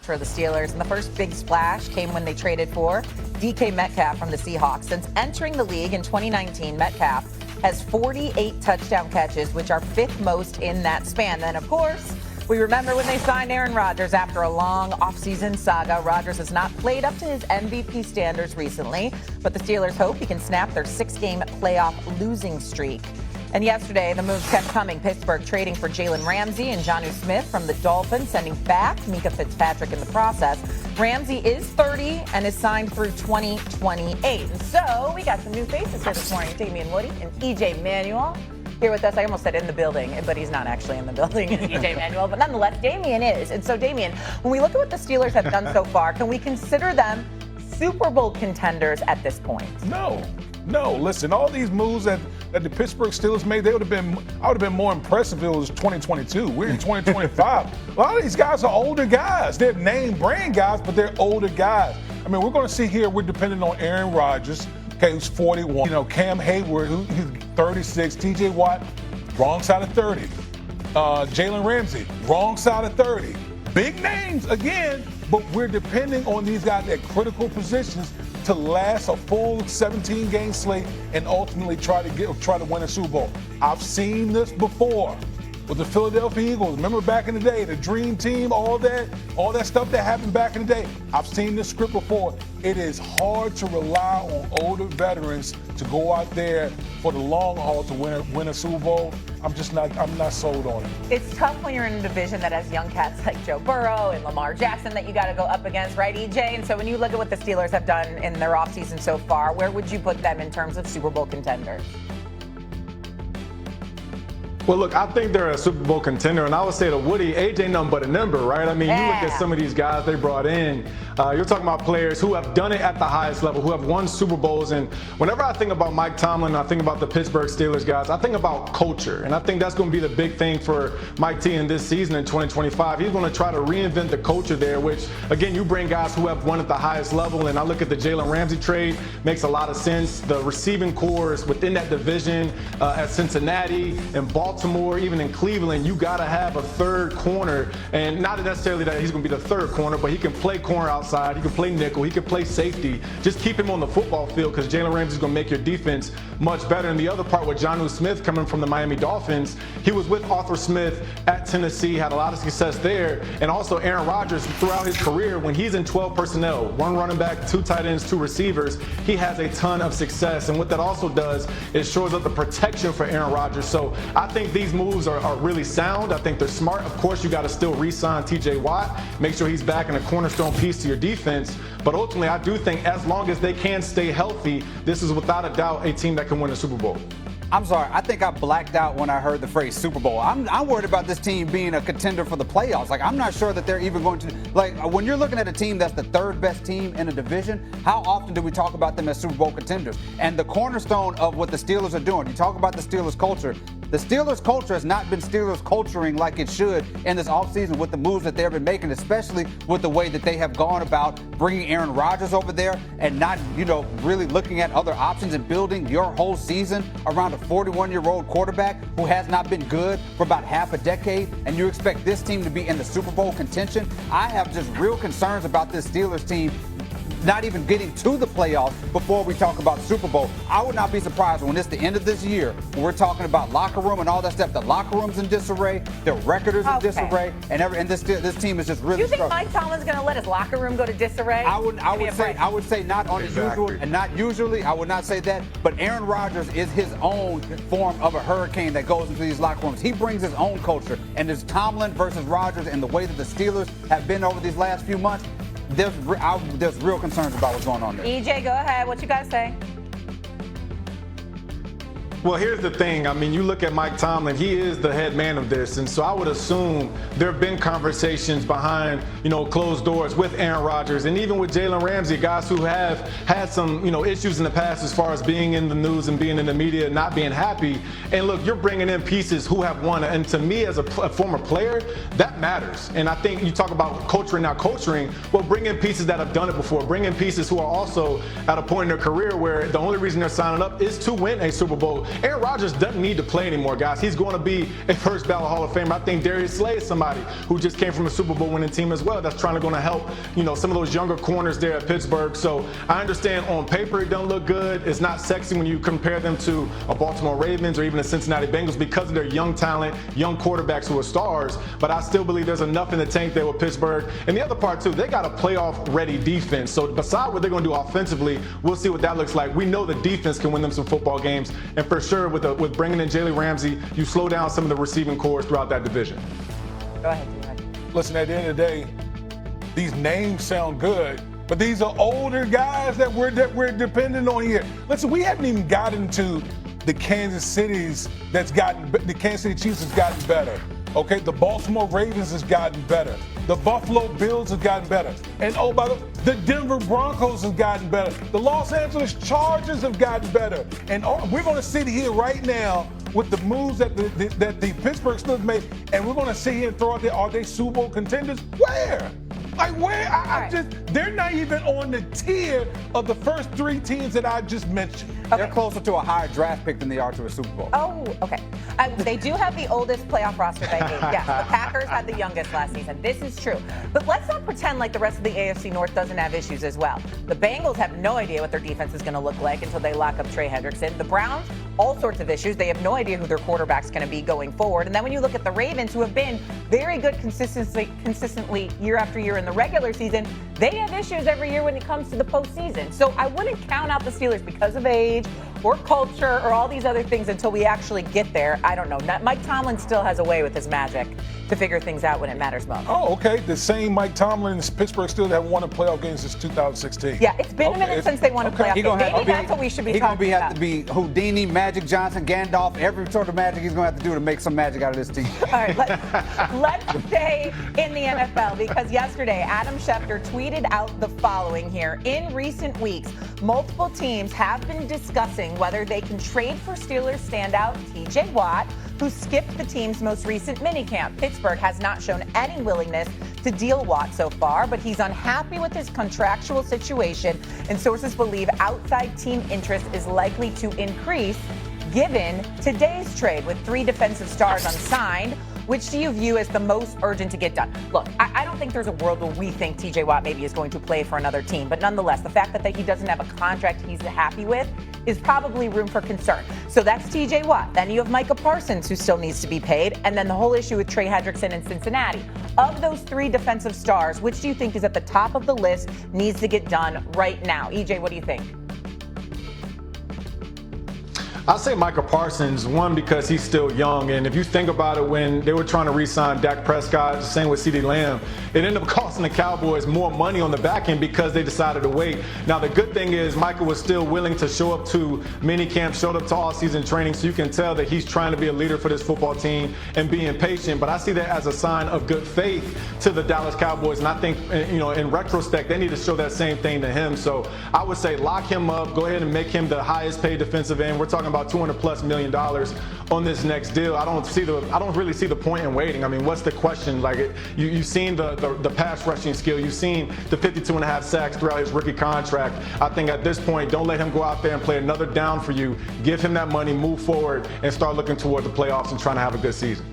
for the Steelers, and the first big splash came when they traded for DK Metcalf from the Seahawks. Since entering the league in 2019, Metcalf has 48 touchdown catches, which are fifth most in that span. Then, of course, we remember when they signed Aaron Rodgers after a long offseason saga. Rodgers has not played up to his MVP standards recently, but the Steelers hope he can snap their 6-game playoff losing streak. And yesterday, the moves kept coming. Pittsburgh trading for Jalen Ramsey and Jonnu Smith from the Dolphins, sending back Minkah Fitzpatrick in the process. Ramsey is 30 and is signed through 2028. And so we got some new faces here this morning. Damian Woody and EJ Manuel here with us. I almost said in the building, but he's not actually in the building, EJ Manuel. But nonetheless, Damian is. And so, Damian, when we look at what the Steelers have done so far, can we consider them Super Bowl contenders at this point? No. Listen, all these moves that the Pittsburgh Steelers made, I would have been more impressive if it was 2022. We're in 2025. A lot of these guys are older guys. They're name brand guys, but they're older guys. I mean, we're going to see here, we're depending on Aaron Rodgers, who's 41. You know, Cam Hayward, who's 36. TJ Watt, wrong side of 30. Jalen Ramsey, wrong side of 30. Big names again, but we're depending on these guys at critical positions to last a full 17-game slate and ultimately try to win a Super Bowl. I've seen this before with the Philadelphia Eagles. Remember back in the day, the Dream Team, all that stuff that happened back in the day. I've seen this script before. It is hard to rely on older veterans to go out there for the long haul to win a Super Bowl. I'm not sold on it. It's tough when you're in a division that has young cats like Joe Burrow and Lamar Jackson that you got to go up against, right, EJ? And so when you look at what the Steelers have done in their offseason so far, where would you put them in terms of Super Bowl contenders? Well, look, I think they're a Super Bowl contender, and I would say to Woody, AJ nothing but a number, right? I mean, You look at some of these guys they brought in. You're talking about players who have done it at the highest level, who have won Super Bowls. And whenever I think about Mike Tomlin, I think about the Pittsburgh Steelers guys, I think about culture. And I think that's going to be the big thing for Mike T in this season in 2025. He's going to try to reinvent the culture there, which, again, you bring guys who have won at the highest level. And I look at the Jalen Ramsey trade, makes a lot of sense. The receiving cores within that division at Cincinnati and Baltimore, even in Cleveland, you got to have a third corner. And not necessarily that he's going to be the third corner, but he can play corner outside. He can play nickel. He can play safety. Just keep him on the football field because Jalen Ramsey is going to make your defense much better. And the other part with Jonnu Smith coming from the Miami Dolphins, he was with Arthur Smith at Tennessee, had a lot of success there. And also Aaron Rodgers throughout his career, when he's in 12 personnel, 1 running back, 2 tight ends, 2 receivers, he has a ton of success. And what that also does is shores up the protection for Aaron Rodgers. So I think these moves are really sound. I think they're smart. Of course, you got to still re-sign TJ Watt, make sure he's back in a cornerstone piece to your defense. But ultimately, I do think as long as they can stay healthy, this is without a doubt a team that can win a Super Bowl. I'm sorry, I think I blacked out when I heard the phrase Super Bowl. I'm worried about this team being a contender for the playoffs. Like, I'm not sure that they're even going to, like, when you're looking at a team that's the 3rd best team in a division, how often do we talk about them as Super Bowl contenders? And the cornerstone of what the Steelers are doing, you talk about the Steelers culture. The Steelers culture has not been Steelers culturing like it should in this offseason with the moves that they've been making, especially with the way that they have gone about bringing Aaron Rodgers over there and not, really looking at other options and building your whole season around a 41-year-old quarterback who has not been good for about half a decade, and you expect this team to be in the Super Bowl contention. I have just real concerns about this Steelers team not even getting to the playoffs before we talk about Super Bowl. I would not be surprised when it's the end of this year, when we're talking about locker room and all that stuff. The locker room's in disarray, the record is in disarray, and this team is just really. Do you think Mike Tomlin's going to let his locker room go to disarray? I would say not on the usual, and not usually. I would not say that. But Aaron Rodgers is his own form of a hurricane that goes into these locker rooms. He brings his own culture, and there's Tomlin versus Rodgers, and the way that the Steelers have been over these last few months. There's real concerns about what's going on there. EJ, go ahead. What you guys say? Well, here's the thing. I mean, you look at Mike Tomlin, he is the head man of this. And so I would assume there have been conversations behind, closed doors with Aaron Rodgers and even with Jalen Ramsey, guys who have had some, issues in the past as far as being in the news and being in the media and not being happy. And look, you're bringing in pieces who have won. And to me, as a former player, that matters. And I think you talk about culturing, not culturing. Well, bring in pieces that have done it before. Bring in pieces who are also at a point in their career where the only reason they're signing up is to win a Super Bowl. Aaron Rodgers doesn't need to play anymore, guys. He's going to be a first ballot Hall of Famer. I think Darius Slay is somebody who just came from a Super Bowl winning team as well. That's going to help, some of those younger corners there at Pittsburgh. So I understand on paper it doesn't look good. It's not sexy when you compare them to a Baltimore Ravens or even a Cincinnati Bengals because of their young talent, young quarterbacks who are stars. But I still believe there's enough in the tank there with Pittsburgh. And the other part, too, they got a playoff-ready defense. So beside what they're going to do offensively, we'll see what that looks like. We know the defense can win them some football games. And for sure, with bringing in Jalen Ramsey, you slow down some of the receiving cores throughout that division. Go ahead. Listen, at the end of the day, these names sound good, but these are older guys that we're dependent on here. Listen, we haven't even gotten to the Kansas Cities the Kansas City Chiefs has gotten better. Okay, the Baltimore Ravens has gotten better. The Buffalo Bills have gotten better. And oh, by the Denver Broncos have gotten better. The Los Angeles Chargers have gotten better. And we're going to sit here right now with the moves that the Pittsburgh Steelers made, and we're going to sit here and throw out there, are they Super Bowl contenders? Where? Like where? They're not even on the tier of the first three teams that I just mentioned. Okay. They're closer to a higher draft pick than they are to a Super Bowl. Oh, okay. They do have the oldest playoff roster by age. Yes, the Packers had the youngest last season. This is true. But let's not pretend like the rest of the AFC North doesn't have issues as well. The Bengals have no idea what their defense is going to look like until they lock up Trey Hendrickson. The Browns, all sorts of issues. They have no idea who their quarterback's going to be going forward. And then when you look at the Ravens, who have been very good consistently year after year in the regular season, they have issues every year when it comes to the postseason. So I wouldn't count out the Steelers because of age or culture or all these other things until we actually get there. I don't know. Mike Tomlin still has a way with his magic to figure things out when it matters most. Oh, okay. The same Mike Tomlin and Pittsburgh Steelers have won a playoff game since 2016. Yeah, it's been a minute since they won a playoff game. Maybe that's what we should be talking about. He's going to have to be Houdini, Magic Johnson, Gandalf, every sort of magic he's going to have to do to make some magic out of this team. All right, let's stay in the NFL because yesterday Adam Schefter tweeted out the following here. In recent weeks, multiple teams have been discussing whether they can trade for Steelers standout T.J. Watt, who skipped the team's most recent minicamp. Pittsburgh has not shown any willingness to deal Watt so far, but he's unhappy with his contractual situation, and sources believe outside team interest is likely to increase given today's trade with 3 defensive stars unsigned. Which do you view as the most urgent to get done? Look, I don't think there's a world where we think T.J. Watt maybe is going to play for another team, but nonetheless, the fact that he doesn't have a contract he's happy with is probably room for concern. So that's T.J. Watt. Then you have Micah Parsons, who still needs to be paid, and then the whole issue with Trey Hendrickson in Cincinnati. Of those 3 defensive stars, which do you think is at the top of the list, needs to get done right now? EJ, what do you think? I'll say Micah Parsons, one, because he's still young. And if you think about it, when they were trying to re-sign Dak Prescott, the same with CeeDee Lamb, it ended up costing the Cowboys more money on the back end because they decided to wait. Now, the good thing is Micah was still willing to show up to minicamp, showed up to all-season training, so you can tell that he's trying to be a leader for this football team and being patient. But I see that as a sign of good faith to the Dallas Cowboys. And I think, in retrospect, they need to show that same thing to him. So I would say lock him up, go ahead and make him the highest paid defensive end. We're talking about $200+ million on this next deal. I don't really see the point in waiting. I mean, what's the question? Like, you've seen the pass rushing skill. You've seen the 52.5 sacks throughout his rookie contract. I think at this point, don't let him go out there and play another down for you. Give him that money, move forward, and start looking toward the playoffs and trying to have a good season.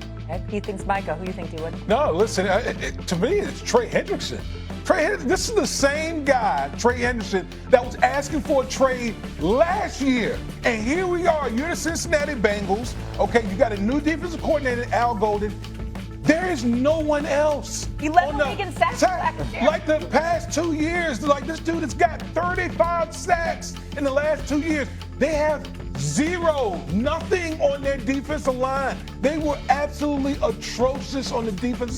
He thinks Micah. Who do you think he would? No, listen, to me, it's Trey Hendrickson. This is the same guy, Trey Hendrickson, that was asking for a trade last year. And here we are. You're the Cincinnati Bengals. Okay, you got a new defensive coordinator, Al Golden. There is no one else. He led the league in sacks last year. Like the past 2 years, like this dude has got 35 sacks in the last 2 years. They have nothing on their defensive line. They were absolutely atrocious on the defensive